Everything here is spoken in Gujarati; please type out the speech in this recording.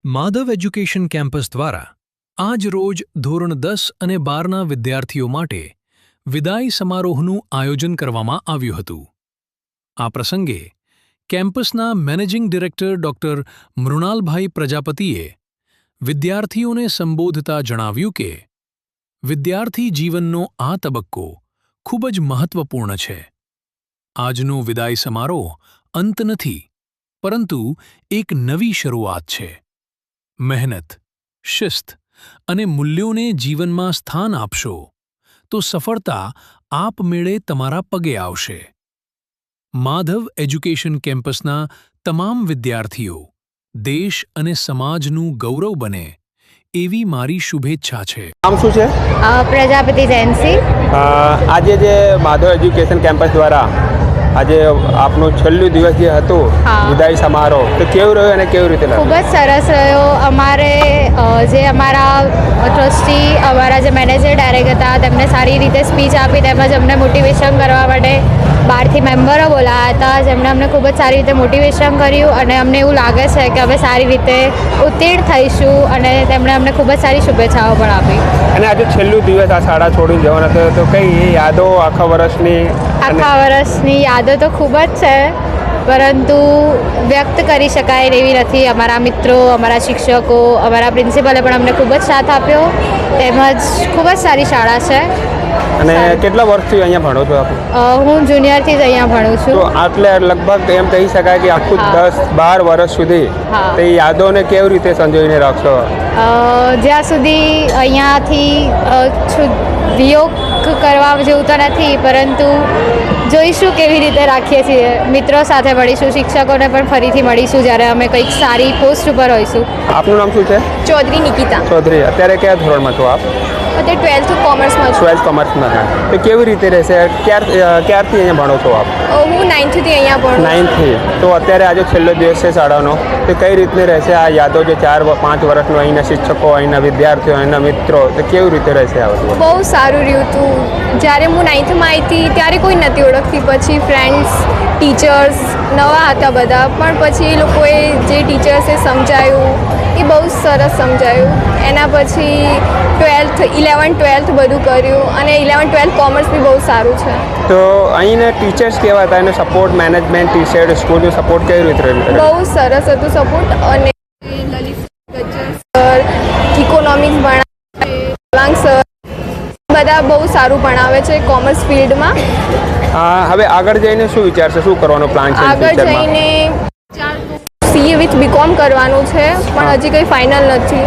માધવ એજ્યુકેશન કેમ્પસ દ્વારા આજ રોજ ધોરણ 10 અને 12ના વિદ્યાર્થીઓ માટે વિદાય સમારોહનું આયોજન કરવામાં આવ્યું હતું. આ પ્રસંગે કેમ્પસના મેનેજિંગ ડિરેક્ટર ડોક્ટર મૃણાલભાઈ પ્રજાપતિએ વિદ્યાર્થીઓને સંબોધતા જણાવ્યું કે વિદ્યાર્થી જીવનનો આ તબક્કો ખૂબ જ મહત્વપૂર્ણ છે. આજનો વિદાય સમારોહ અંત નથી, પરંતુ એક નવી શરૂઆત છે. મહેનત, શિસ્ત અને મૂલ્યોને જીવનમાં સ્થાન આપશો તો સફળતા આપમેળે તમારા પગે આવશે. માધવ એજ્યુકેશન કેમ્પસના તમામ વિદ્યાર્થીઓ દેશ અને સમાજનું ગૌરવ બને એવી મારી શુભેચ્છા છે. નામ શું છે? પ્રજાપતિ જયંતી. આજે જે માધવ એજ્યુકેશન કેમ્પસ દ્વારા આજે આપનું છેલ્લું દિવસ જે હતું વિદાય સમારોહ, તો કેવું રહ્યું અને કેવી રીતે ખૂબ જ સરસ રહ્યો. અમારે જે અમારા ટ્રસ્ટી, અમારા જે મેનેજર ડાયરેક્ટર હતા, તેમને સારી રીતે સ્પીચ આપી, તેમજ અમને મોટિવેશન કરવા માટે બહારથી મેમ્બરો બોલાવ્યા હતા, જેમણે અમને ખૂબ જ સારી રીતે મોટિવેશન કર્યું અને અમને એવું લાગે છે કે અમે સારી રીતે ઉત્તીર્ણ થઈશું અને તેમણે અમને ખૂબ જ સારી શુભેચ્છાઓ પણ આપી. અને આજે છેલ્લું દિવસ આ શાળા છોડીને જવાનો હતો, તો કઈ યાદો આખા વર્ષની યાદો તો ખૂબ જ છે, પરંતુ વ્યક્ત કરી શકાય એવી નથી. અમારા મિત્રો, અમારા શિક્ષકો, અમારા પ્રિન્સિપલે પણ અમને ખૂબ જ સાથ આપ્યો, તેમજ ખૂબ જ સારી શાળા છે. અને કેટલા વર્ષથી અહીંયા ભણો છો આપ? હું જુનિયરથી જ અહીંયા ભણું છું. તો આટલે લગભગ એમ કહી શકાય કે આખું 10-12 વર્ષ સુધી તે યાદોને કેવી રીતે સંજોઈને રાખશો? જ્યાં સુધી અહીંયાથી વિયોગ કરવા જેવું તો નથી, પરંતુ જોઈશું કેવી રીતે રાખીએ છીએ. મિત્રો સાથે મળીશું, શિક્ષકોને પણ ફરીથી મળીશું જ્યારે અમે કંઈક સારી પોસ્ટ ઉપર હોઈશું. આપનું નામ શું છે? ચૌધરી નિકિતા. ચૌધરી. અત્યારે કયા ધોરણમાં છો આપ? અત્યારે 12th કોમર્સમાં છું. 12th કોમર્સમાં. તો કેવી રીતે રહેશે? ક્યારથી અહીંયા ભણો છો આપ? હું 9thથી અહીંયા ભણું. 9thથી. તો અત્યારે આજે છેલ્લો દિવસ છે શાળાનો, તો કઈ રીતની રહેશે આ યાદો? જે 4-5 વર્ષનું અહીંના શિક્ષકો, અહીંના વિદ્યાર્થીઓ, અહીંના મિત્રો, તો કેવી રીતે રહેશે આ બધું? બહુ સારું રહ્યું હતું. જ્યારે હું 9thમાં આવી હતી ત્યારે કોઈ નથી ઓળખતી. પછી ફ્રેન્ડ્સ, ટીચર્સ નવા હતા બધા, પણ પછી એ લોકોએ જે ટીચર્સે સમજાયું એ બહુ સરસ સમજાયું. એના પછી 11th-12th બધું કર્યું, અને 11th-12th કોમર્સ બી બહુ સારું છે. તો અહીંના ટીચર્સ કેવા હતા? એનો સપોર્ટ, મેનેજમેન્ટ, ટીચર, સ્કૂલનો સપોર્ટ કેવી રીતે રહ્યો? બહુ સરસ હતું સપોર્ટ. અને લલિત સર ઇકોનોમિક્સ ભણાવે, વાંગ સર બધા બહુ સારું ભણાવે છે કોમર્સ ફિલ્ડમાં. હવે આગળ જઈને શું વિચારશે? શું કરવાનો પ્લાન છે? આગળ જઈને CA વિથ BCom કરવાનું છે, પણ હજી કંઈ ફાઇનલ નથી.